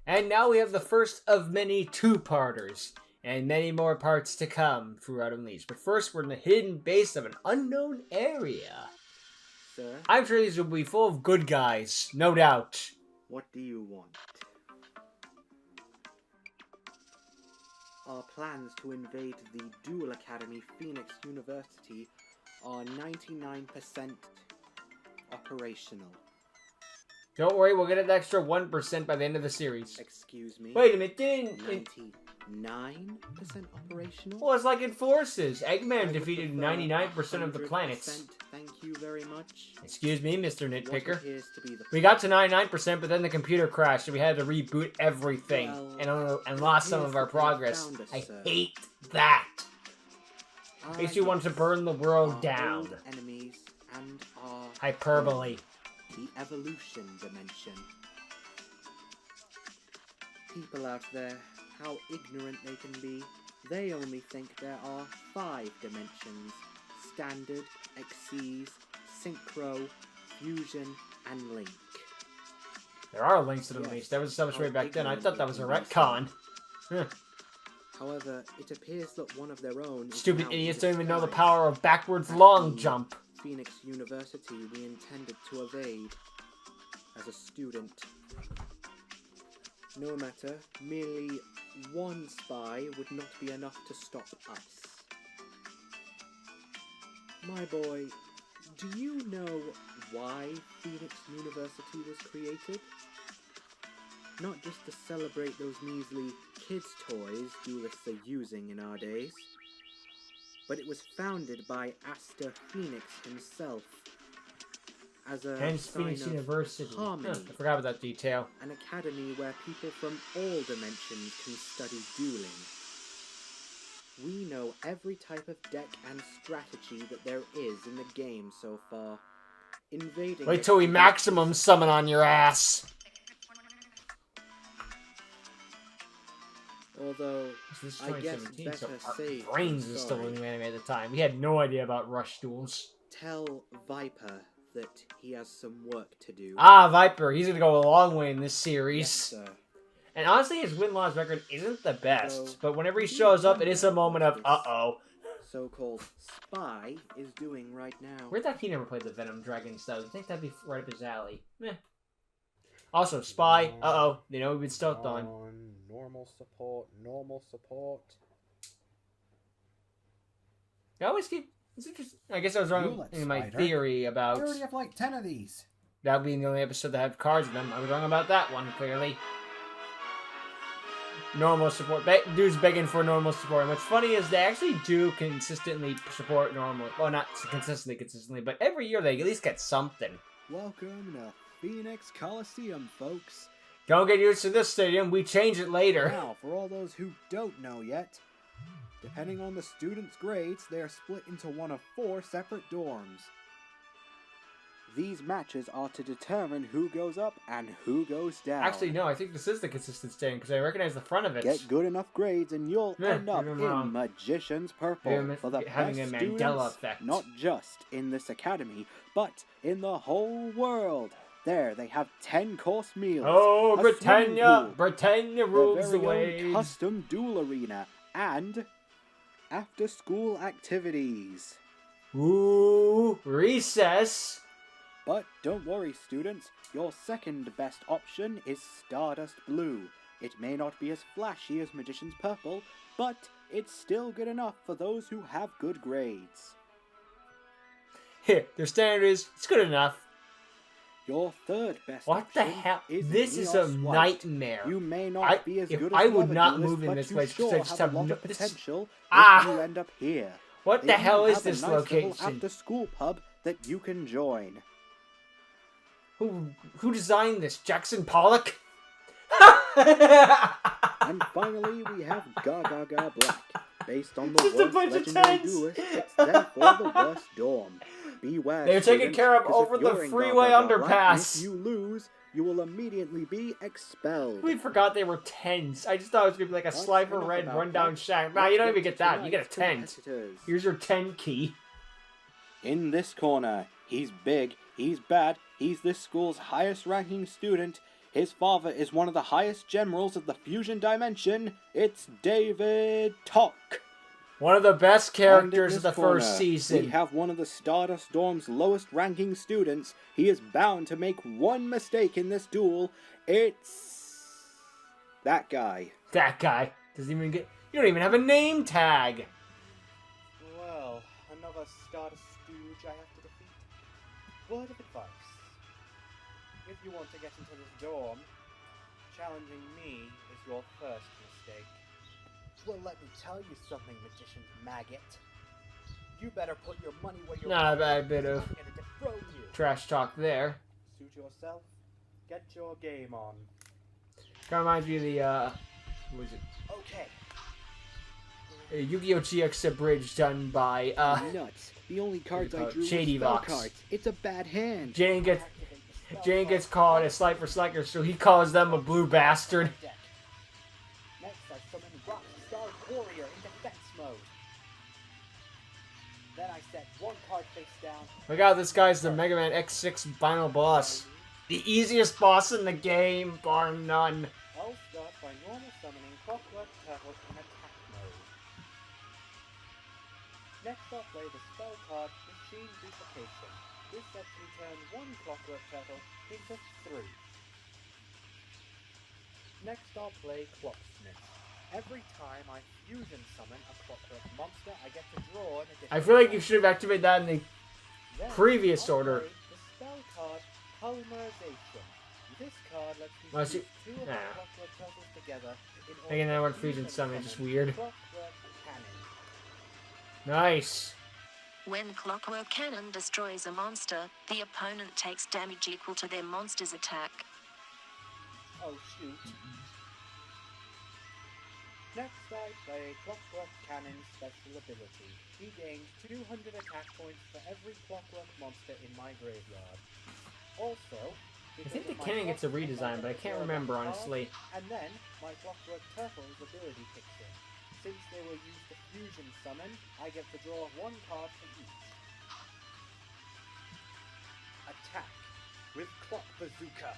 And now we have the first of many two-parters, and many more parts to come throughout Unleashed. But first, we're in the hidden base of an unknown area. Sir? I'm sure these will be full of good guys, no doubt. What do you want? Our plans to invade the Duel Academy Phoenix University are 99% operational. Don't worry, we'll get an extra 1% by the end of the series. Excuse me? Wait a minute, didn't... 99% operational? Well, it's like in Forces. Eggman defeated 99% of the planets. Thank you very much. Excuse me, Mr. Nitpicker. To be the We got to 99%, but then the computer crashed, and we had to reboot everything, and lost some of our progress. I hate that. Makes you want to burn the world down. Enemies and our Hyperbole. The evolution dimension. People out there, how ignorant they can be. They only think there are 5 dimensions. Standard, Xyz, Synchro, Fusion, and Link. There are links to the links. That was so much way back then. I thought that was a retcon. However, it appears that one of their own... Stupid idiots don't even know the power of backwards long jump. Phoenix University we intended to evade as a student. No matter, merely one spy would not be enough to stop us. My boy, do you know why Phoenix University was created? Not just to celebrate those measly kids' toys duelists are using in our days, but it was founded by Aster Phoenix himself as a Hence sign Phoenix of University. harmony. I forgot about that detail. An academy where people from all dimensions can study dueling. We know every type of deck and strategy that there is in the game so far. Invading... Wait till we maximum summon on your ass. Although, This is I guess 2017, better so our safe brains than is still sorry. in the anime at the time. We had no idea about rush duels. Tell Viper that he has some work to do. Ah, Viper. He's gonna go a long way in this series. Yes, sir. And honestly, his win-loss record isn't the best. So, but whenever he shows up, it is a moment of, uh-oh. So-called spy is doing right now. Weird that he never played the Venom Dragons, though. You think that'd be right up his alley. Meh. Also, Spy. Uh-oh. They know we've been stoked on. Normal support, normal support. I always keep... It's interesting. I guess I was wrong in my theory about... I already have like 10 of these. That being the only episode that had cards in them. I was wrong about that one, clearly. Normal support. Dude's begging for normal support. And what's funny is they actually do consistently support normal. Well, not consistently, but every year they at least get something. Welcome to Phoenix Coliseum, folks. Don't get used to this stadium. We change it later. Now, for all those who don't know yet, depending on the students' grades, they are split into one of 4 separate dorms. These matches are to determine who goes up and who goes down. Actually, no, I think this is the consistent stadium because I recognize the front of it. Get good enough grades and you'll end up even in wrong. Magician's Purple for the having best a Mandela students, effect. not just in this academy, but in the whole world. There, they have 10-course meals. Oh, a swimming Britannia! pool, Britannia their rules the very own waves. custom duel arena, and after-school activities. Ooh, recess. But don't worry, students. Your second best option is Stardust Blue. It may not be as flashy as Magician's Purple, but it's still good enough for those who have good grades. Here, their standard is, it's good enough. Your third best What option the hell? is This is a Neos White. nightmare. You may not be as if good as I the would other not duelists, move in but this you place because sure I just have have a lot no... of potential Ah! if you end up here. What They the even hell is have a this nice little location? after-school pub that you can join. Who designed this? Jackson Pollock? And finally, we have Gaga Black. Based on the Just a worst bunch of legendary tents. duelist, it's therefore the worst dorm. Beware, They're taken students, care of because over if the you're in freeway Gaga Black, and underpass. if you lose, you will immediately be expelled. We forgot they were tents. I just thought it was going to be like a That's Slifer enough Red about rundown that. shack. Nah, Let's you don't get even to get that. You get a tonight's tent. competitors. Here's your 10 key. In this corner, he's big, he's bad, he's this school's highest ranking student. His father is one of the highest generals of the fusion dimension. It's David Talk. One of the best characters of the corner, first season. We have one of the Stardust Dorm's lowest ranking students. He is bound to make one mistake in this duel. It's that guy. That guy doesn't even get. You don't even have a name tag. Well, another Stardust stooge I have to defeat. Word of advice. If you want to get into this dorm, challenging me is your first mistake. Well, let me tell you something, magician maggot. You better put your money where your Not a bad bit of I'm gonna dethrone you. trash talk there. Suit yourself. Get your game on. Kind of reminds me of the what was it? Okay. Yu-Gi-Oh! GX Bridge done by Nuts. The only cards I drew Shady were spell Vox. cards. It's a bad hand. Jane gets called a slight for slacker, so he calls them a blue bastard. Next, I summon Rockstar Warrior in defense mode. Then I set one card face down. Look out, this guy's the Mega Man X6 final boss. The easiest boss in the game, bar none. I'll start by normal summoning Clockwork Turtle in attack mode. Next, I'll play the spell card Machine Duplication. This lets me turn one Clockwork Turtle into 3. Next, I'll play Clocksmith. Every time I fusion summon a Clockwork monster, I get to draw an additional I feel like you should have activated that in the Then previous I'll order. play the spell card Polymerization. This card lets me Well, fuse see- two of nah. the Clockwork Turtles together in order Again, that to one fusion summon, just weird. Clockwork Cannon. Nice. When Clockwork Cannon destroys a monster, the opponent takes damage equal to their monster's attack. Oh shoot. Next I play Clockwork Cannon's special ability. He gains 200 attack points for every Clockwork monster in my graveyard. Also, I think the cannon gets a redesign, but I can't remember, honestly. And then, my Clockwork Turtle's ability kicks in. Since they were used to fusion summon, I get to draw one card from each. Attack with Clock Bazooka.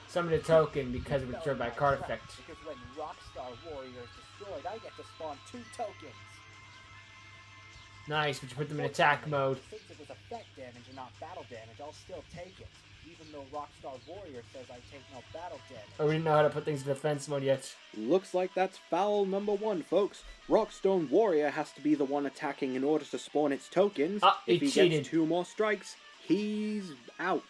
Summon a token because it was destroyed by a card effect. Because when Rockstar Warrior is destroyed, I get to spawn 2 tokens. Nice, but you put them in attack mode. Since it was effect damage and not battle damage, I'll still take it. Even though Rockstar Warrior says I take no battle damage. Oh, we didn't know how to put things in defense mode yet. Looks like that's foul number 1, folks. Rockstone Warrior has to be the one attacking in order to spawn its tokens. Ah, he if he cheated. gets 2 more strikes, he's out.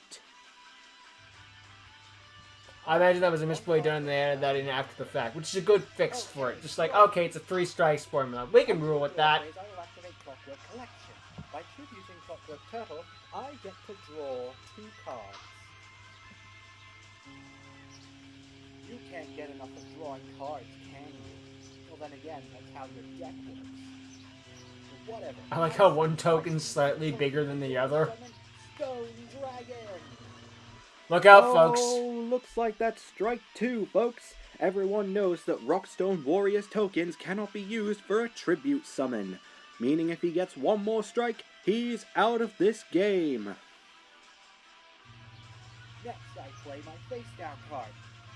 I imagine that was a misplay done and they added that in after the fact, which is a good fix for it. Just like, okay, it's a 3 strikes formula. We can rule with that. I will activate Clockwork Collection. By using Clockwork Turtle, I get to draw 2 cards. You can't get enough of drawing cards, can you? Well then again, that's how your deck works. But whatever. I like how one token's slightly bigger than the other. Stone Dragon! Look out, folks. Oh, looks like that's strike 2, folks. Everyone knows that Rockstone Warrior's tokens cannot be used for a tribute summon, meaning if he gets 1 more strike, he's out of this game. Next, I play my face down card.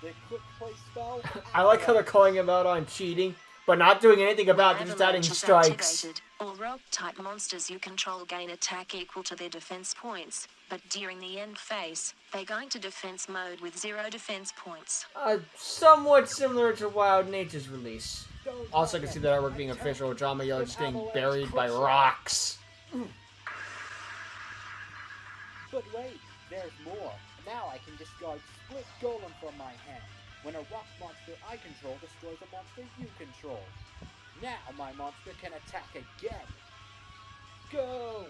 The quick play spell. I like how they're calling him out on cheating, but not doing anything about it, just adding Avalanche is strikes. activated. All rock-type monsters you control gain attack equal to their defense points, but during the end phase, they go into defense mode with 0 defense points. Somewhat similar to Wild Nature's release. Also, I can see that artwork being official, with Drama Yellow just getting buried by rocks. But wait, there's more. Now I can discard Split Golem from my hand. When a rock monster I control destroys a monster you control. Now my monster can attack again. Go!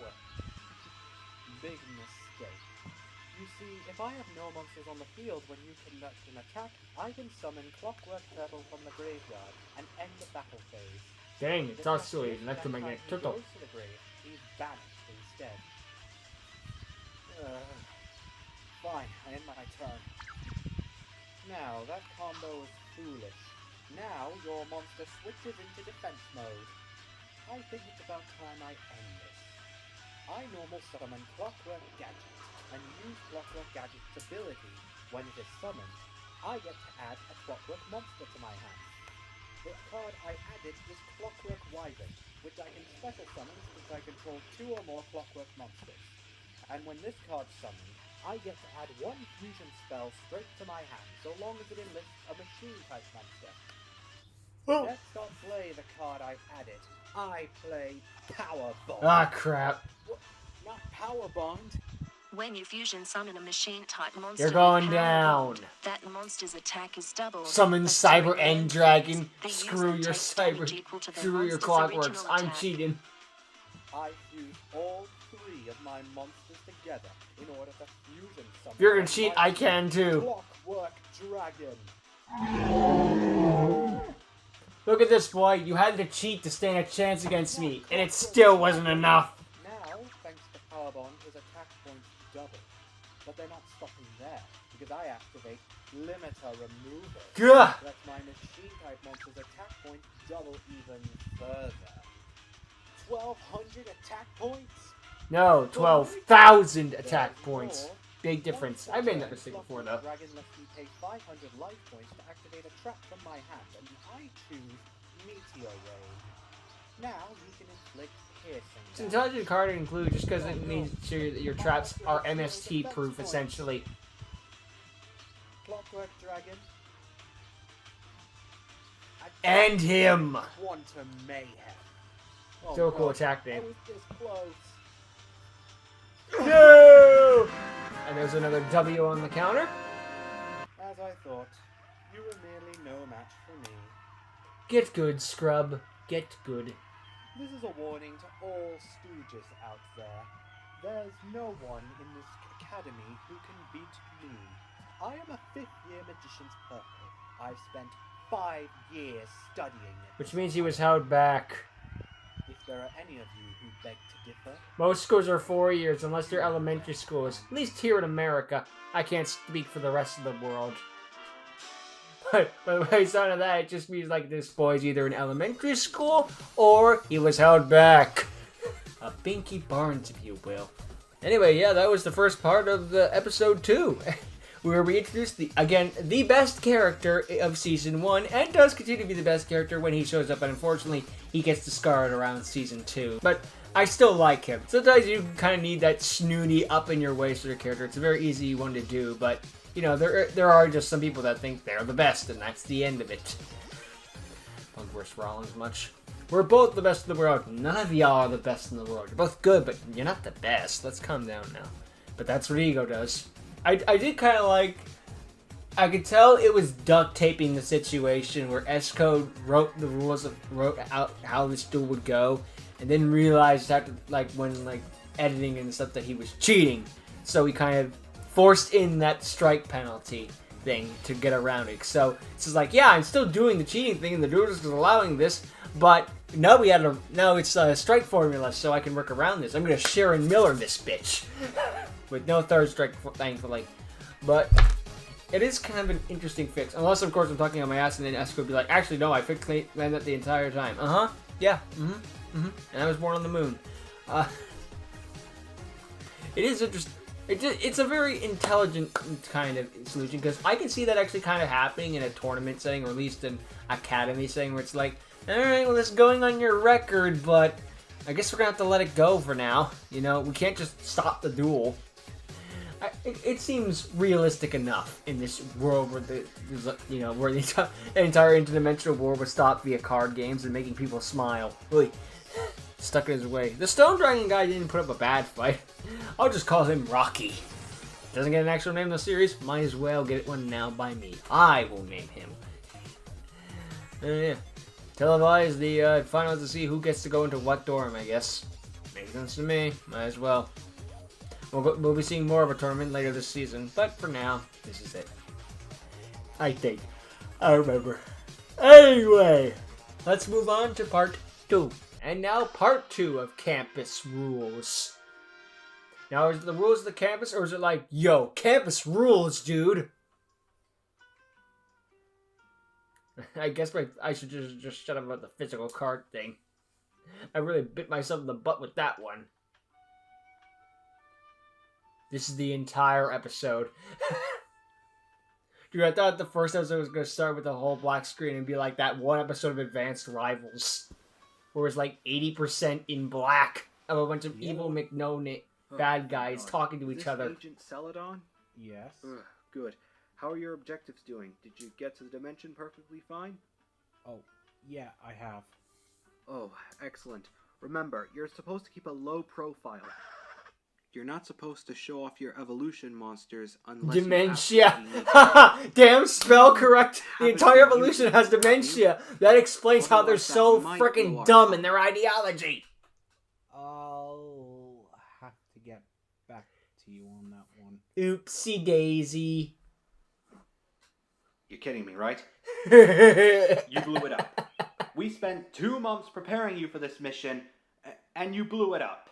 Big mistake. You see, if I have no monsters on the field when you conduct an attack, I can summon Clockwork Turtle from the graveyard and end the battle phase. Dang, it's not silly, it's an electromagnetic turtle. Goes to the grave, he's banished instead. Fine, I end my turn. Now, that combo is foolish. Now, your monster switches into defense mode. I think it's about time I end this. I normal summon Clockwork Gadget and use Clockwork Gadget's ability. When it is summoned, I get to add a Clockwork monster to my hand. The card I added is Clockwork Wyvern, which I can special summon since I control 2 or more Clockwork monsters. And when this card's summoned, I get to add 1 fusion spell straight to my hand, so long as it enlists a machine-type monster. Oh. Let's not play the card I added. I play Power Bond. Ah, crap. What? Not Power Bond? When you fusion summon a machine-type monster, You're going with Power down. Bond, that monster's attack is doubled. Summon but Cyber during the End end Dragon. phase, the Screw user your takes damage Cyber. equal to the Screw your monster's Clockworks. original I'm attack. cheating. I fuse all 3 of my monsters together in order to fusion summon. If you're gonna my cheat, I can too. Clockwork Dragon. Look at this, boy. You had to cheat to stand a chance against me, and it still wasn't enough. Now, thanks to Power Bond, his attack points double. But they're not stopping there, because I activate Limiter Remover. Gah! Lets my machine-type monster's attack points double even further. 1,200 attack points? No, 12,000 attack There's points. more. Big difference. I've made that mistake before, though. Dragon lets me pay 500 life points to activate a trap from my hand, and I choose Meteor Rain. Now you can inflict piercing. It's an intelligent card to include just because it means sure that your traps are MST proof, essentially. Clockwork Dragon. And him! Quantum Mayhem. Oh, Still a cool God, attack I name. was this close. No! And there's another W on the counter. As I thought, you were merely no match for me. Get good, scrub. Get good. This is a warning to all stooges out there. There's no one in this academy who can beat me. I am a 5th-year magician's purple. I've spent 5 years studying it. Which means he was held back. If there are any of you who beg to differ, Most schools are 4 years, unless they're elementary schools. At least here in America. I can't speak for the rest of the world. But by the way, son of that, it just means like this boy's either in elementary school or he was held back. A Binky Barnes, if you will. Anyway, yeah, that was the first part of the episode 2. We were reintroduced, the best character of Season 1, and does continue to be the best character when he shows up, but unfortunately, he gets discarded around Season 2. But I still like him. Sometimes you kind of need that snooty, up-in-your-way sort of character. It's a very easy one to do, but, you know, there are just some people that think they're the best, and that's the end of it. Don't wish Rollins much. We're both the best in the world. None of y'all are the best in the world. You're both good, but you're not the best. Let's calm down now. But that's what Ego does. I did kind of like... I could tell it was duct taping the situation where S-Code wrote the rules, wrote out how this duel would go, and then realized after, when editing and stuff that he was cheating. So he kind of forced in that strike penalty thing to get around it. So it's just like, yeah, I'm still doing the cheating thing, and the rules is allowing this, but no, it's a strike formula, so I can work around this. I'm gonna Sharon Miller this bitch with no third strike, thankfully. But it is kind of an interesting fix, unless of course I'm talking on my ass, and then S could be like, actually no, I fixed that the entire time. Yeah, and I was born on the moon. It is interesting. It's a very intelligent kind of solution, because I can see that actually kind of happening in a tournament setting, or at least an academy setting, where it's like, alright, well, this is going on your record, but I guess we're gonna have to let it go for now. You know, we can't just stop the duel. It seems realistic enough in this world where the entire interdimensional war was stopped via card games and making people smile. Really stuck in his way. The Stone Dragon guy didn't put up a bad fight. I'll just call him Rocky. Doesn't get an actual name in the series, might as well get one now by me. I will name him. Yeah. Televise the finals to see who gets to go into what dorm, I guess. Makes sense to me. Might as well. We'll be seeing more of a tournament later this season, but for now, this is it. I think. I remember. Anyway, let's move on to part 2. And now part 2 of Campus Rules. Now, is it the rules of the campus, or is it like, yo, campus rules, dude? I guess I should just shut up about the physical card thing. I really bit myself in the butt with that one. This is the entire episode. Dude, I thought the first episode was going to start with a whole black screen and be like that one episode of Advanced Rivals. Where it's like 80% in black of a bunch of evil bad guys talking to each other. Agent Celadon? Yes. Good. How are your objectives doing? Did you get to the dimension perfectly fine? Oh, yeah, I have. Oh, excellent. Remember, you're supposed to keep a low profile. You're not supposed to show off your evolution monsters unless dementia. Damn, spell correct. The entire evolution has dementia. That explains how they're so freaking dumb in their ideology. I'll have to get back to you on that one. Oopsie daisy. You're kidding me, right? You blew it up. We spent 2 months preparing you for this mission, and you blew it up.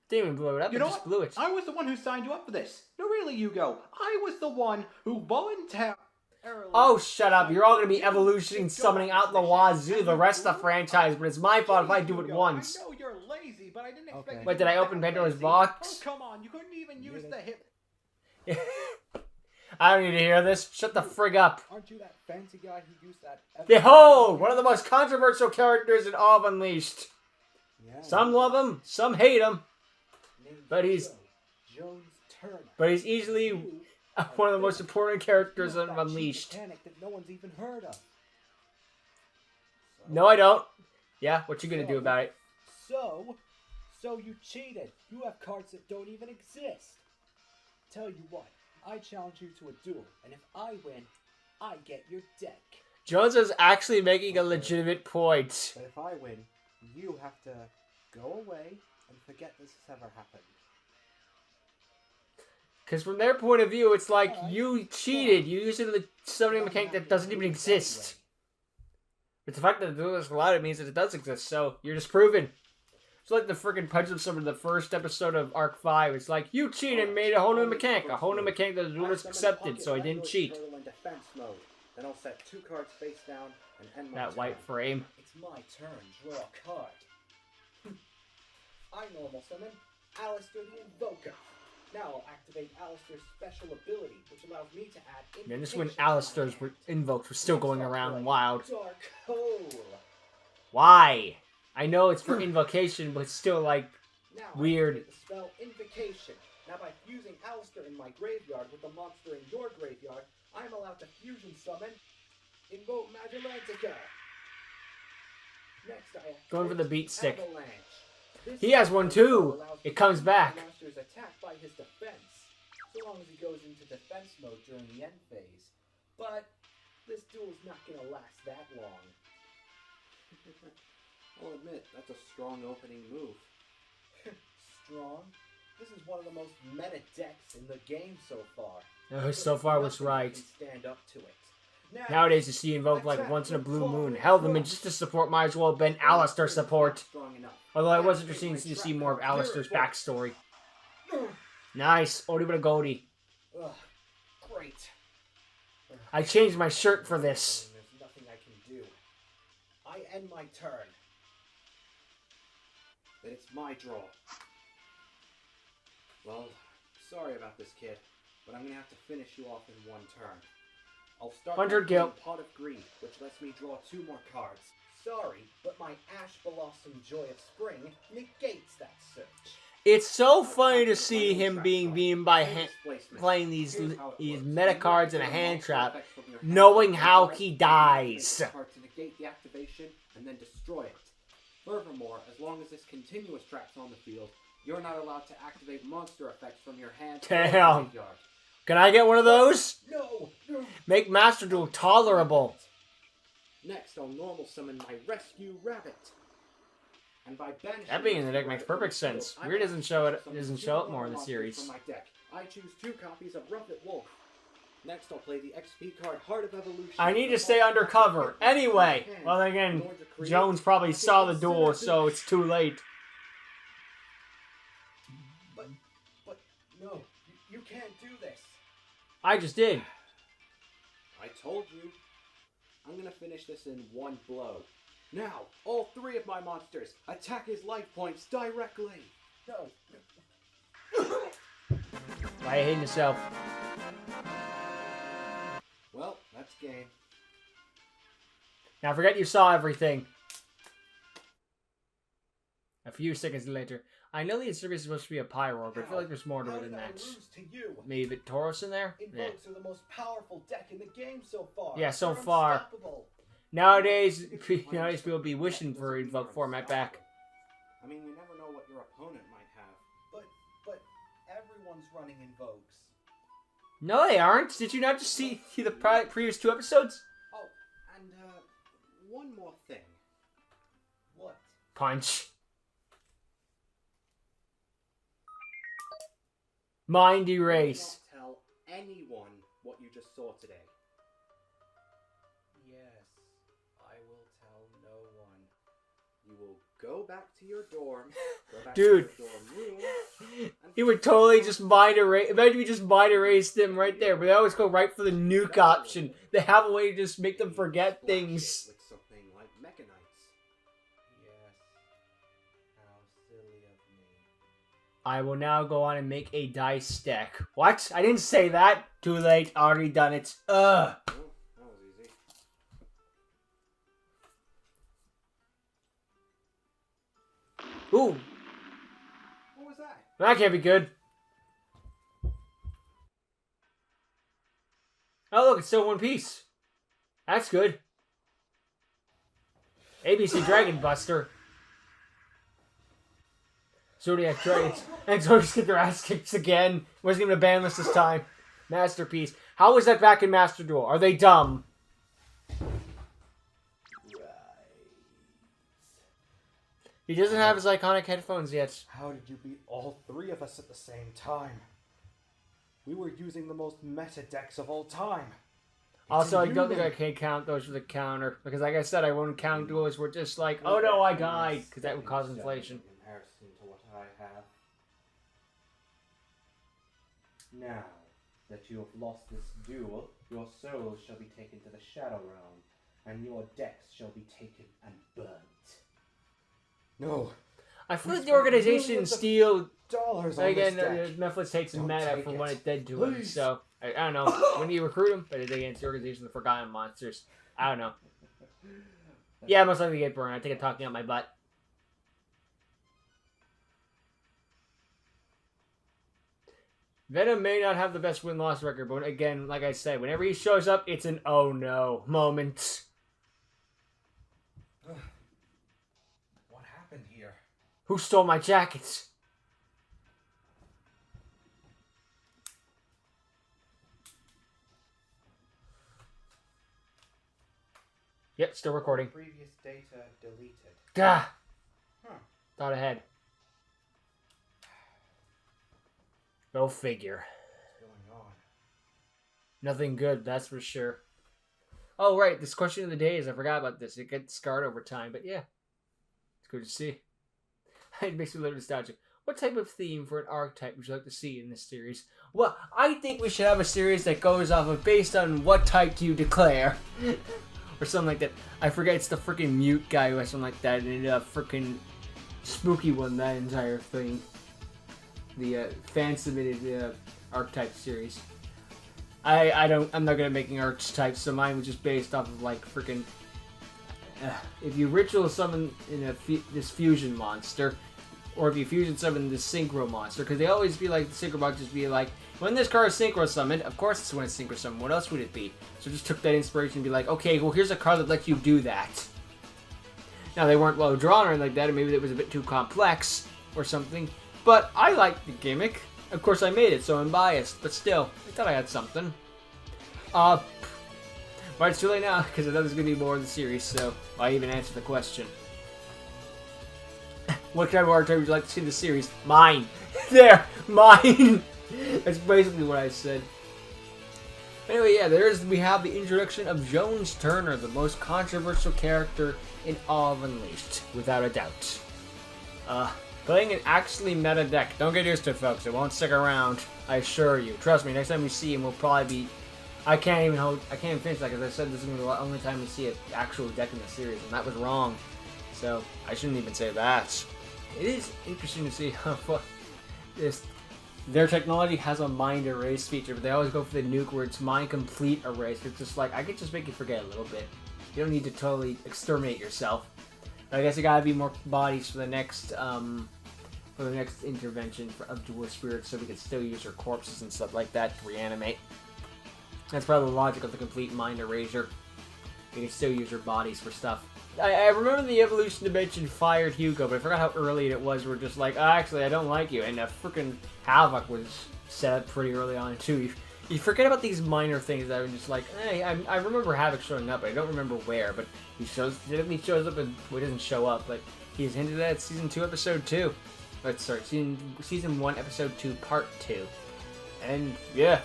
Didn't even blow it up, You it know just what? blew it. I was the one who signed you up for this. No, really, Yugioh. I was the one who voluntarily... Oh, shut up. You're all going to be evolution summoning out the wazoo the rest of the franchise, but it's my fault if I do it once. I know you're lazy, but I didn't expect you Wait, to did be I open that Pandora's lazy. box? Oh, come on. You couldn't even use the hip... I don't need to hear this. Shut the frig up. Aren't you that fancy guy who used that... Behold, one of the most controversial characters in all of Unleashed. Yeah, Some love him, some hate him, but he's easily one of the most important characters in Unleashed. That no one's even heard of. No, I don't. Yeah, what you gonna do about it? So you cheated. You have cards that don't even exist. Tell you what, I challenge you to a duel, and if I win, I get your deck. Jones is actually making a legitimate point. But if I win, you have to go away and forget this has ever happened. Because from their point of view, it's like, you cheated. You used a summoning mechanic that doesn't even exist. But the fact that the duel is allowed, it means that it does exist, so you're disproven. It's like the freaking punch of some of the first episode of Arc 5. It's like, you cheated and made a whole new mechanic. A whole new mechanic that the duelist accepted, so I didn't cheat. Then I'll set 2 cards face down and end my That turn. white frame. It's my turn. Draw a card. I normal summon Alistair the Invoker. Now I'll activate Alistair's special ability, which allows me to add... Man, this is when Alistair's invokes were still going around wild. Dark Hole. Why? I know it's for invocation, but it's still like Now weird. I activate the spell Invocation. Now by fusing Alistair in my graveyard with the monster in your graveyard, I'm allowed to fusion summon Invoke Magellantica. Next I activate Going for the beat stick. Avalanche. This He has one too. allows It comes the back. monster is attacked by his defense, so long as he goes into defense mode during the end phase. But this duel's not gonna last that long. I'll admit, that's a strong opening move. Strong? This is one of the most meta decks in the game so far. So far was Nothing right. can stand up to it. Now, Nowadays you see invoke like once in a blue moon. Hell, the Magista support might as well have been Alistair support. Strong enough. Although I was interested to see more of Alistair's backstory. Nice. Odie with a goatee. Ugh, great. I changed my shirt for this. There's nothing I can do. I end my turn. Then it's my draw. Well, sorry about this, kid, but I'm gonna have to finish you off in one turn. I'll start 100 by gil. playing Pot of Greed, which lets me draw 2 more cards. Sorry, but my Ash Blossom Joy of Spring negates that search. It's so funny to see him being beaten by playing these meta cards in a hand trap, knowing how he dies. Card to negate the activation and then destroy it. Furthermore, as long as this continuous trap's on the field, you're not allowed to activate monster effects from your hand or Damn. graveyard. Can I get one of those? No! Make Master Duel tolerable. Next, I'll normal summon my Rescue Rabbit. And by banishing That being in the deck Rescue makes Rabbit perfect from the sense. field, Weird I'm doesn't allowed show to it summon doesn't 2 show up more in the monsters series. from my deck. I choose 2 copies of Ruffet Wolf. Next, I'll play the XP card Heart of Evolution. I need to stay undercover. Anyway, well then again, Jones probably saw the duel, so it's too late. But no, you can't do this. I just did. I told you. I'm gonna finish this in one blow. Now, all 3 of my monsters attack his life points directly. No. Why are you hating yourself? Well, that's game. Now forget you saw everything. A few seconds later. I know the series is supposed to be a pyro, but I feel like there's more to How it than did I that. lose to you? Maybe Taurus in there? Yeah. Invokes are the most powerful deck in the game so far. Yeah, so They're far. unstoppable. Nowadays people be wishing for Invoke format back. I mean, you never know what your opponent might have. But everyone's running invokes. No, they aren't. Did you not just see the previous 2 episodes? Oh, and one more thing. What? Punch. Mind erase. Do not tell anyone what you just saw today. Yes, I will tell no one. You will go back to your dorm. Go back Dude. to your dorm room. He would totally just mind erase. Imagine we just mind erase them right there, but they always go right for the nuke option. They have a way to just make them forget Splash things. it with something like Mechanites. Yes. How silly of me. I will now go on and make a dice stack. What? I didn't say that. Too late. Already done it. Ugh. Oh, that was easy. Ooh. What was that? That can't be good. Oh, look, it's still one piece. That's good. ABC Dragon Buster. Zodiac Dragons. And Zodiacs get their ass kicked again. Wasn't even a banlist this time. Masterpiece. How was that back in Master Duel? Are they dumb? He doesn't have his iconic headphones yet. How did you beat all 3 of us at the same time? We were using the most meta decks of all time. Also, I don't think I inhuman. can count those for the counter. Because like I said, I won't count duels where just like, oh no, I died. Because that would cause inflation. In comparison to what I have. Now that you have lost this duel, your souls shall be taken to the Shadow Realm, and your decks shall be taken and burnt. No. I feel We like the spent organization millions of Steel dollars on again, this deck. Netflix takes Don't meta take from it. what it did to him. Please. So I don't know when you recruit him, but it's against the organization of the Forgotten Monsters. I don't know. Yeah, most likely get burned. I think I'm talking out my butt. Venom may not have the best win-loss record, but again, like I said, whenever he shows up, it's an oh no moment. What happened here? Who stole my jackets? Yep, still recording. Previous data deleted. Gah! Huh. Thought ahead. Go figure. What's going on? Nothing good, that's for sure. Oh, right, this question of the day is, I forgot about this. It gets scarred over time, but yeah. It's good to see. It makes me a little nostalgic. What type of theme for an archetype would you like to see in this series? Well, I think we should have a series that goes off of based on what type do you declare. Or something like that. I forget, it's the freaking mute guy or something like that. And a freaking spooky one, that entire thing. The fan-submitted archetype series. I'm not good at making archetypes, so mine was just based off of like freaking. If you ritual summon in this fusion monster, or if you fusion summon this synchro monster, because they always be like the synchro monsters be like, when this card is synchro summoned, of course it's when it's synchro summoned. What else would it be? So just took that inspiration and be like, okay, well here's a card that lets you do that. Now they weren't well drawn or anything like that, or maybe it was a bit too complex or something. But I liked the gimmick. Of course I made it, so I'm biased. But still, I thought I had something. But it's too late now, because I know there's going to be more in the series, so I even answered the question. What kind of archetype would you like to see in the series? Mine! There! Mine! That's basically what I said. Anyway, yeah, we have the introduction of Jones Turner, the most controversial character in all of Unleashed, without a doubt. Playing an actually meta deck. Don't get used to it, folks. It won't stick around. I assure you. Trust me, next time we see him, we'll probably be... I can't even finish that, because I said this is going to be the only time we see an actual deck in the series, and that was wrong. So, I shouldn't even say that. It is interesting to see how this their technology has a mind erase feature, but they always go for the nuke where it's mind complete erase. It's just like, I could just make you forget a little bit. You don't need to totally exterminate yourself. But I guess there gotta be more bodies for the next intervention of Duel Spirits, so we can still use their corpses and stuff like that to reanimate. That's probably the logic of the complete mind erasure. We can still use their bodies for stuff. I remember the evolution dimension fired Yugioh, but I forgot how early it was. We're just like, actually, I don't like you. And freaking Havoc was set up pretty early on, too. You forget about these minor things that are just like, hey, I remember Havoc showing up, but I don't remember where. But he typically shows up, and well, he doesn't show up, but he's hinted at Season 2, Episode 2. Season 1, Episode 2, Part 2. And, yeah.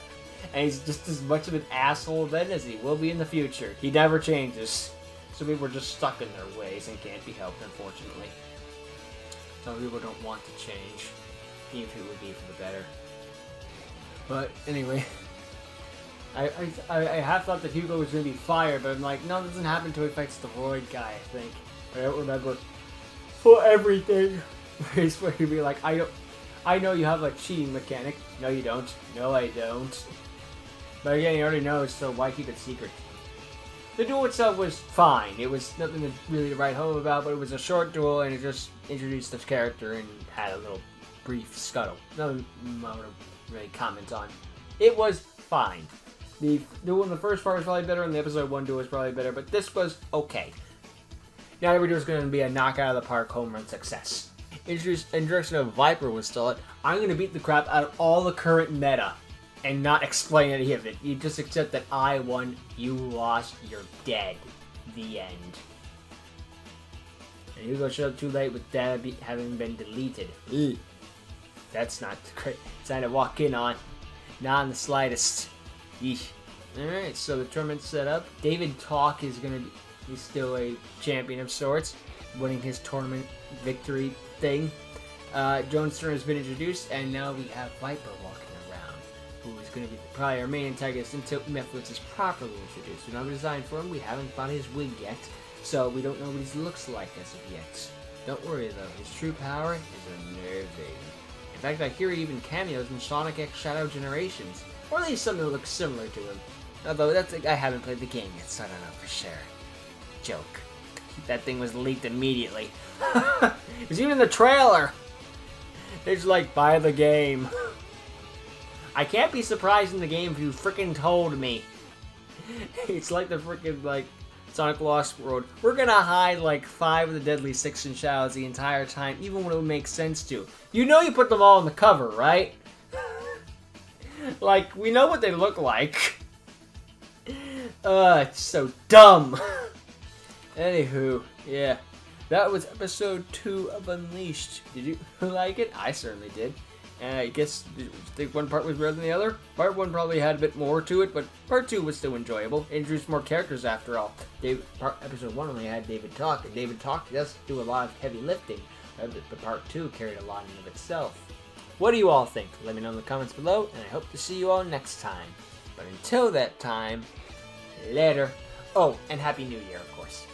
And he's just as much of an asshole then as he will be in the future. He never changes. Some people are just stuck in their ways and can't be helped, unfortunately. Some people don't want to change, even if it would be for the better. But anyway, I have thought that Yugioh was going to be fired, but I'm like, no, that doesn't happen until he fights the Void guy, I think. But I don't remember for everything. It's where he'd be like, I know you have a cheating mechanic. No, you don't. No, I don't. But again, he already knows, so why keep it secret? The duel itself was fine. It was nothing to really write home about, but it was a short duel, and it just introduced the character and had a little brief scuttle. Nothing I want to really comment on. It was fine. The duel in the first part was probably better, and the episode 1 duel was probably better, but this was okay. Now every duel is going to be a knockout of the park home run success. Introduction of Viper was still it. I'm going to beat the crap out of all the current meta and not explain any of it. You just accept that I won, you lost, you're dead. The end. And Yugioh showed up too late with data having been deleted. Ugh. That's not great. It's not to walk in on. Not in the slightest. Yeesh. Alright, so the tournament's set up. David Talk is going to be... He's still a champion of sorts, winning his tournament victory thing. Jones' turn has been introduced, and now we have Viper walking around, who is going to be probably our main antagonist until Mephiles is properly introduced. We don't have a design for him, we haven't bought his wig yet, so we don't know what he looks like as of yet. Don't worry though, his true power is unnerving. In fact, I hear he even cameos in Sonic X Shadow Generations, or at least something that looks similar to him. Although, I haven't played the game yet, so I don't know for sure. Joke. That thing was leaked immediately. It was even in the trailer. It's like, buy the game. I can't be surprised in the game if you frickin' told me. It's like the frickin' like Sonic Lost World. We're gonna hide like 5 of the Deadly Six in shadows the entire time, even when it would make sense to. You know you put them all on the cover, right? Like, we know what they look like. It's so dumb. Anywho, yeah. That was episode 2 of Unleashed. Did you like it? I certainly did. I guess, you think one part was better than the other? Part 1 probably had a bit more to it, but part 2 was still enjoyable. It introduced more characters after all. Episode 1 only had David Talk, and David Talk does do a lot of heavy lifting, but part 2 carried a lot in of itself. What do you all think? Let me know in the comments below, and I hope to see you all next time. But until that time, later. Oh, and Happy New Year, of course.